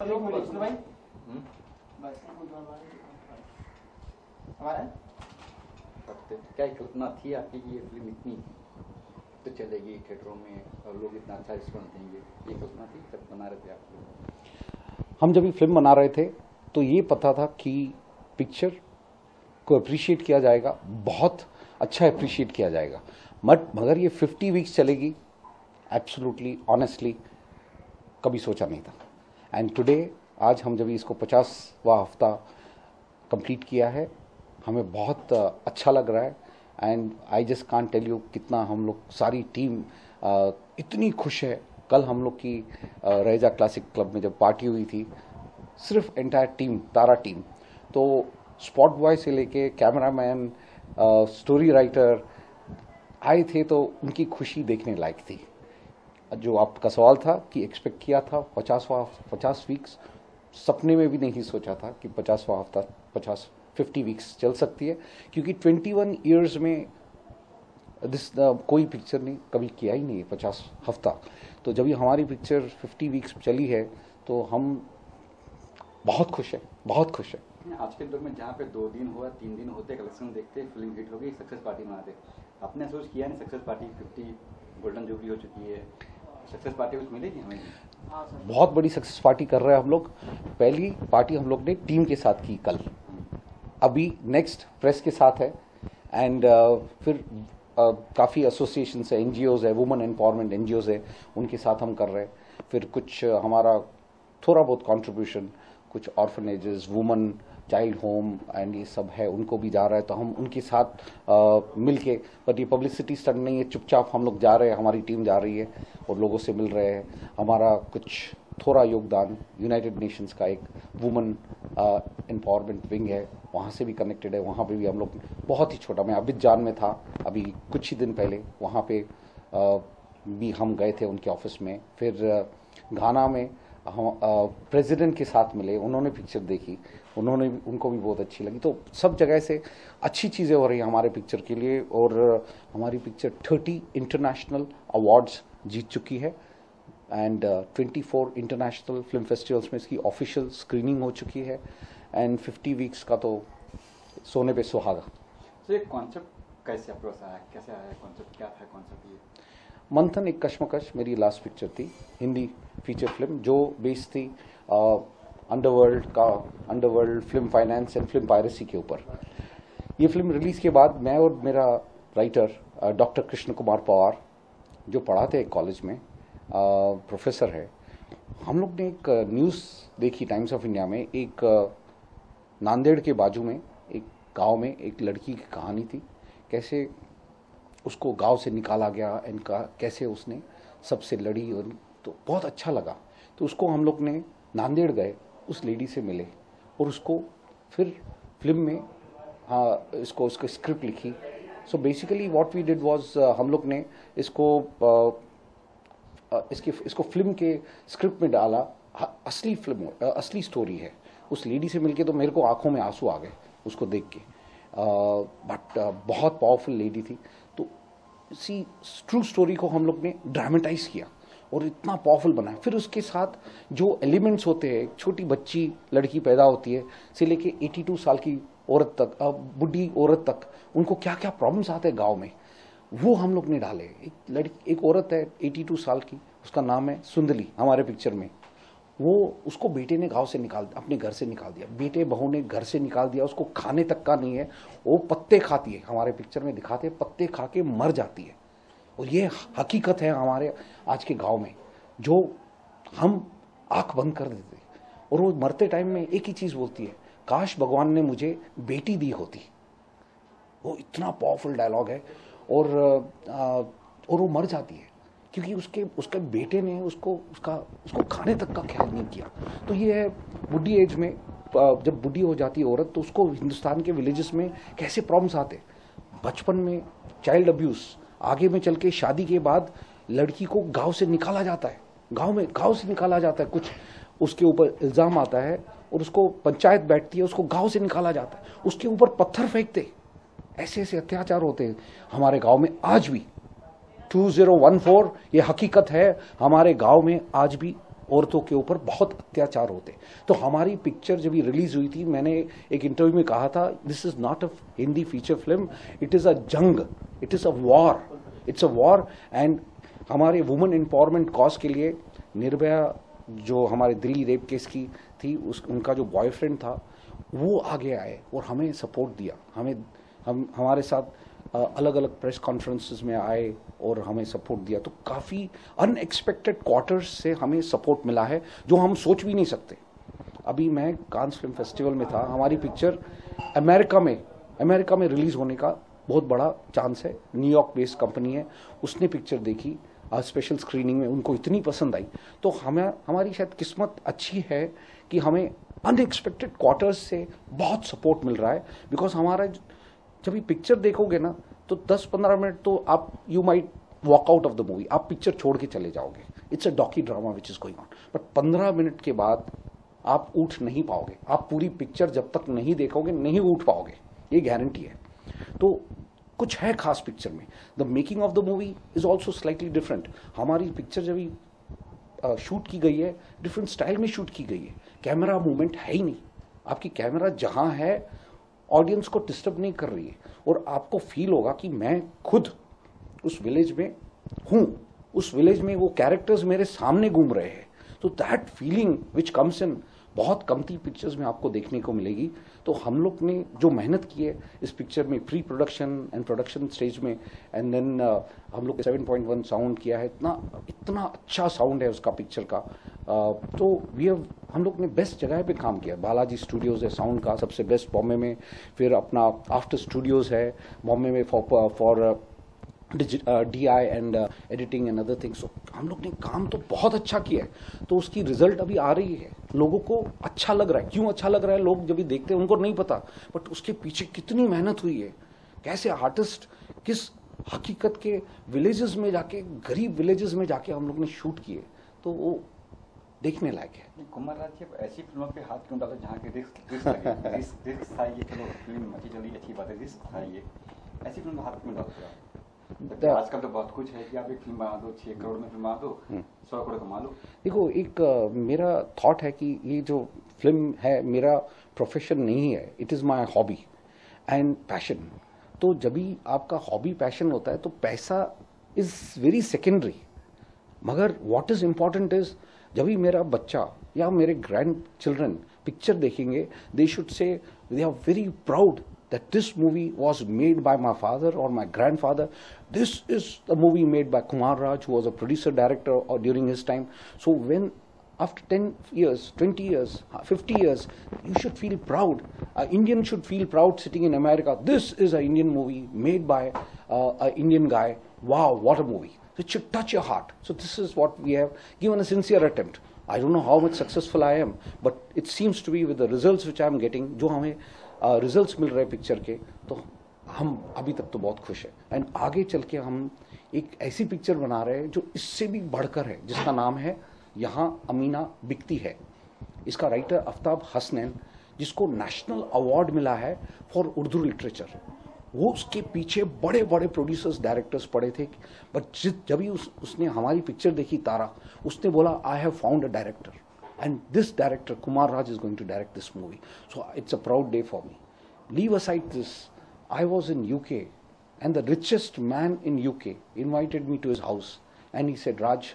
भाई हमारा क्या कल्पना थी आपकी कि ये फिल्म इतनी तो चलेगी थिएटरों में और लोग इतना अच्छा रिस्पॉन्स देंगे, ये कल्पना थी जब बना रहे थे आप? हम जब ये फिल्म बना रहे थे तो ये पता था कि पिक्चर को अप्रिशिएट किया जाएगा, बहुत अच्छा अप्रिशिएट किया जाएगा, मगर ये 50 वीक्स चलेगी, एब्सोल्युटली ऑनेस्टली कभी सोचा नहीं था। एंड टुडे आज हम जब इसको 50वां हफ्ता कंप्लीट किया है, हमें बहुत अच्छा लग रहा है। And I just can't tell you कितना हम लोग सारी टीम इतनी खुश है। कल हम लोग की रैजा क्लासिक क्लब में जब पार्टी हुई थी, सिर्फ एंटायर टीम, तारा टीम, तो स्पॉट बॉय से लेके कैमरामैन, स्टोरी राइटर आए थे, तो उनकी खुशी देखने लायक थी। जो आपका सवाल था कि एक्सपेक्ट किया था 50 वीक्स, सपने में भी नहीं सोचा था कि 50वां हफ्ता 50 वीक्स चल सकती है, क्योंकि 21 ईयर्स में कोई पिक्चर ने कभी किया ही नहीं है 50 हफ्ता। तो जब ये हमारी पिक्चर 50 वीक्स चली है तो हम बहुत खुश हैं, बहुत खुश हैं। आज के दौर में जहाँ पे 2 दिन हुआ 3 दिन होते कलेक्शन देखते, फिल्म हिट हो गई, सक्सेस पार्टी मनाते, आपने सोच किया नहीं सक्सेस पार्टी 50 गोल्डन जुबली हो चुकी है, सक्सेस पार्टी कुछ मिलेगी हमें? बहुत बड़ी सक्सेस पार्टी कर रहे हैं हम लोग। पहली पार्टी हम लोग ने टीम के साथ की कल, अभी नेक्स्ट प्रेस के साथ है, एंड फिर काफ़ी एसोसिएशंस है, एनजीओज है, वुमेन एम्पावरमेंट एनजीओज है, उनके साथ हम कर रहे हैं। फिर कुछ हमारा थोड़ा बहुत कंट्रीब्यूशन कुछ orphanages, women child home and ये सब है, उनको भी जा रहा है, तो हम उनके साथ मिलके, बट ये पब्लिसिटी स्टंट नहीं है, चुपचाप हम लोग जा रहे हैं, हमारी टीम जा रही है और लोगों से मिल रहे हैं। हमारा कुछ थोड़ा योगदान यूनाइटेड नेशंस का एक वुमेन एम्पावरमेंट विंग है, वहाँ से भी कनेक्टेड है, वहाँ पे भी हम लोग बहुत ही छोटा, मैं अबिजान में था अभी कुछ ही दिन पहले, वहाँ पे भी हम गए थे उनके ऑफिस में। फिर घाना में हम प्रेसिडेंट के साथ मिले, उन्होंने पिक्चर देखी, उनको भी बहुत अच्छी लगी। तो सब जगह से अच्छी चीज़ें हो रही हैं हमारे पिक्चर के लिए, और हमारी पिक्चर 30 इंटरनेशनल अवार्ड्स जीत चुकी है, एंड 24 इंटरनेशनल फिल्म फेस्टिवल्स में इसकी ऑफिशियल स्क्रीनिंग हो चुकी है, एंड 50 वीक्स का तो सोने पे सुहागा। तो ये कॉन्सेप्ट कैसे अप्रोच आया, कैसे आया कॉन्सेप्ट, क्या था कॉन्सेप्ट? ये मंथन एक कश्मकश मेरी लास्ट पिक्चर थी, हिंदी फीचर फिल्म, जो बेस्ड थी underworld film finance and film piracy के ऊपर। ये फिल्म रिलीज के बाद मैं और मेरा राइटर डॉक्टर कृष्ण कुमार पवार, जो पढ़ाते हैं कॉलेज में, प्रोफेसर है, हम लोग ने एक न्यूज़ देखी टाइम्स ऑफ इंडिया में, एक नांदेड़ के बाजू में एक गांव में एक लड़की की कहानी थी, कैसे उसको गांव से निकाला गया, इनका कैसे उसने सबसे लड़ी, और तो बहुत अच्छा लगा। तो उसको हम लोग ने नांदेड़ गए, उस लेडी से मिले और उसको फिर फिल्म में उसको स्क्रिप्ट लिखी। So basically what we did was, हम लोग ने इसको फिल्म के स्क्रिप्ट में डाला। असली स्टोरी है। उस लेडी से मिलके तो मेरे को आंखों में आंसू आ गए उसको देख के, बट बहुत पावरफुल लेडी थी। तो इसी ट्रू स्टोरी को हम लोग ने ड्रामेटाइज किया और इतना पावरफुल बनाया। फिर उसके साथ जो एलिमेंट्स होते हैं, छोटी बच्ची लड़की पैदा होती है से लेके 82 साल की औरत तक, बुढ़ी औरत तक, उनको क्या क्या प्रॉब्लम्स आते हैं गांव में, वो हम लोग ने डाले। एक औरत है 82 साल की, उसका नाम है सुंदली हमारे पिक्चर में। वो उसको बेटे ने गांव से अपने घर से निकाल दिया, बेटे बहू ने घर से निकाल दिया, उसको खाने तक का नहीं है, वो पत्ते खाती है, हमारे पिक्चर में दिखाते हैं, पत्ते खा के मर जाती है। और ये हकीकत है हमारे आज के गांव में, जो हम आंख बंद कर देते। और वो मरते टाइम में एक ही चीज बोलती है, काश भगवान ने मुझे बेटी दी होती। वो इतना पावरफुल डायलॉग है। और वो मर जाती है क्योंकि उसके बेटे ने उसको खाने तक का ख्याल नहीं किया। तो ये है बुढ़ी एज में, जब बुढ़ी हो जाती है औरत, तो उसको हिंदुस्तान के विलेजेस में कैसे प्रॉब्लम्स आते, बचपन में चाइल्ड अब्यूज, आगे में चल के शादी के बाद लड़की को गांव से निकाला जाता है, गांव से निकाला जाता है, कुछ उसके ऊपर इल्जाम आता है और उसको पंचायत बैठती है, उसको गांव से निकाला जाता है, उसके ऊपर पत्थर फेंकते, ऐसे ऐसे अत्याचार होते हैं हमारे गांव में आज भी। 2014 ये हकीकत है, हमारे गांव में आज भी औरतों के ऊपर बहुत अत्याचार होते। तो हमारी पिक्चर जब ये रिलीज हुई थी, मैंने एक इंटरव्यू में कहा था, this is not a Hindi feature film, it is a जंग, it is a war, it's a war. And हमारे वुमेन एम्पावरमेंट कॉज के लिए निर्भया जो हमारे दिल्ली रेप केस की थी, उनका जो बॉयफ्रेंड था वो आगे आए और हमें सपोर्ट दिया। हमारे साथ अलग अलग प्रेस कॉन्फ्रेंसेस में आए और हमें सपोर्ट दिया। तो काफ़ी अनएक्सपेक्टेड क्वार्टर्स से हमें सपोर्ट मिला है जो हम सोच भी नहीं सकते। अभी मैं कांस फिल्म फेस्टिवल में था, हमारी पिक्चर अमेरिका में रिलीज होने का बहुत बड़ा चांस है। न्यूयॉर्क बेस्ड कंपनी है, उसने पिक्चर देखी स्पेशल स्क्रीनिंग में, उनको इतनी पसंद आई। तो हमारी शायद किस्मत अच्छी है कि हमें अनएक्सपेक्टेड क्वार्टर्स से बहुत सपोर्ट मिल रहा है। बिकॉज हमारा जब ये पिक्चर देखोगे ना तो 10-15 मिनट तो आप you might walk out of the movie, आप पिक्चर छोड़ के चले जाओगे। It's a Dawki drama which is going on, but 15 minute के बाद आप उठ नहीं पाओगे। आप पूरी पिक्चर जब तक नहीं देखोगे नहीं उठ पाओगे, ये गारंटी है। तो कुछ है खास पिक्चर में। The making of the movie is also slightly different. हमारी पिक्चर जब शूट की गई है डिफरेंट स्टाइल में शूट की गई है। कैमरा मूवमेंट है ही नहीं, आपकी कैमरा जहां है ऑडियंस को डिस्टर्ब नहीं कर रही है, और आपको फील होगा कि मैं खुद उस विलेज में हूं, उस विलेज में वो कैरेक्टर्स मेरे सामने घूम रहे हैं। तो that feeling which comes in बहुत कमती पिक्चर्स में आपको देखने को मिलेगी। तो हम लोग ने जो मेहनत की है इस पिक्चर में, pre production and production stage में, एंड देन हम लोग 7.1 साउंड किया है। इतना अच्छा साउंड है उसका पिक्चर का। तो हम लोग ने बेस्ट जगह पे काम किया। बालाजी स्टूडियोज है साउंड का सबसे बेस्ट बॉम्बे में, फिर अपना आफ्टर स्टूडियोज है बॉम्बे में for DI and editing and other things. हम लोग ने काम तो बहुत अच्छा किया है। तो उसकी रिजल्ट अभी आ रही है, लोगों को अच्छा लग रहा है। क्यों अच्छा लग रहा है, लोग जब भी देखते हैं उनको नहीं पता, बट उसके पीछे कितनी मेहनत हुई है, कैसे आर्टिस्ट किस हकीकत के विलेजेस में जाके, गरीब विलेजेस में जाके हम लोग ने शूट किए। तो वो देखने लायक है। कुमार राज ऐसी फिल्मों पे हाथ क्यों डाला जहाँ के रिस्क लगे? रिस्क था ये, चलो फिल्म अच्छी चली, अच्छी बात है, रिस्क था ये, ऐसी फिल्म हाथ क्यों डालते हैं? आजकल तो बहुत कुछ है कि आप एक फिल्म बना दो, 6 करोड़ में फिल्म बना दो, 100 करोड़ कमा लो। देखो, एक मेरा थॉट है कि ये जो फिल्म है मेरा प्रोफेशन नहीं है, it is my hobby and passion. तो जब भी आपका हॉबी पैशन होता है तो पैसा इज वेरी सेकेंडरी, मगर व्हाट इज इंपॉर्टेंट इज जब भी मेरा बच्चा या मेरे ग्रैंड चिल्ड्रन पिक्चर देखेंगे, they should say they are very proud that this movie was made by my father or my grandfather. This is the movie made by Kumar Raj, who was a producer director or during his time. So when after 10 years, 20 years, 50 years, you should feel proud. An Indian should feel proud sitting in America. This is an Indian movie made by an Indian guy. Wow, what a movie. It should touch your heart. So this is what we have given a sincere attempt. I don't know how much successful I am, but it seems to be with the results which I am getting, जो हमें results मिल रहे picture के, तो हम अभी तक तो बहुत खुश हैं। एंड आगे चल के हम एक ऐसी पिक्चर बना रहे हैं जो इससे भी बढ़कर है, जिसका नाम है यहाँ अमीना बिकती है। इसका राइटर आफ्ताब हसनैन, जिसको नेशनल अवार्ड मिला है फॉर उर्दू लिटरेचर। वो उसके पीछे बड़े बड़े प्रोड्यूसर्स डायरेक्टर्स पड़े थे, बट जब ही उसने हमारी पिक्चर देखी तारा, उसने बोला I have found a director, and this director Kumar Raj is going to direct this movie. So it's a proud day for me. Leave aside this, I was in UK and the richest man in UK invited me to his house and he said, Raj,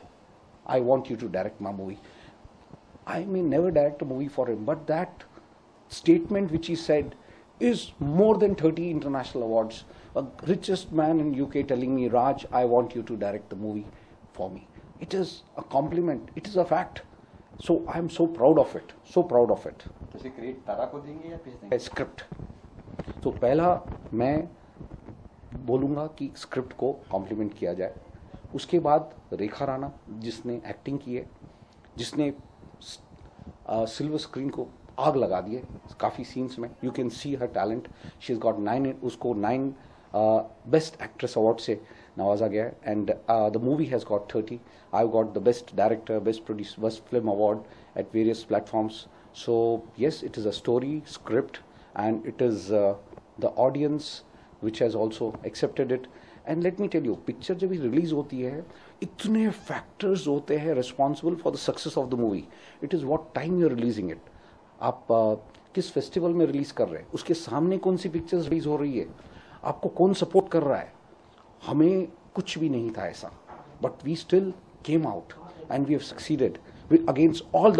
I want you to direct my movie. I may never direct a movie for him, but that statement which he said is more than 30 international awards. A richest man in UK telling me, Raj, I want you to direct the movie for me. It is a compliment, it is a fact. So I am so proud of it, so proud of it. तो credit तारा को देंगे या भेज देंगे? Script तो पहला मैं बोलूँगा कि स्क्रिप्ट को कॉम्प्लीमेंट किया जाए, उसके बाद रेखा राणा जिसने एक्टिंग की है, जिसने सिल्वर स्क्रीन को आग लगा दी है काफ़ी सीन्स में, you can see her talent, she is got 9, उसको 9 बेस्ट एक्ट्रेस अवार्ड से नवाजा गया है, and the movie has got 30. I've got the best director, best producer, best film award at various platforms. So yes, it is a story, script, and it is the audience which has also accepted it. And let me tell you, picture जब भी release होती है, इतने factors होते हैं responsible for the success of the movie. It is what time you are releasing it. आप किस festival में रिलीज कर रहे हैं, उसके सामने कौन सी पिक्चर्स रिलीज हो रही है, आपको कौन सपोर्ट कर रहा है. हमें कुछ भी नहीं था ऐसा, but we still came out and we have succeeded against all the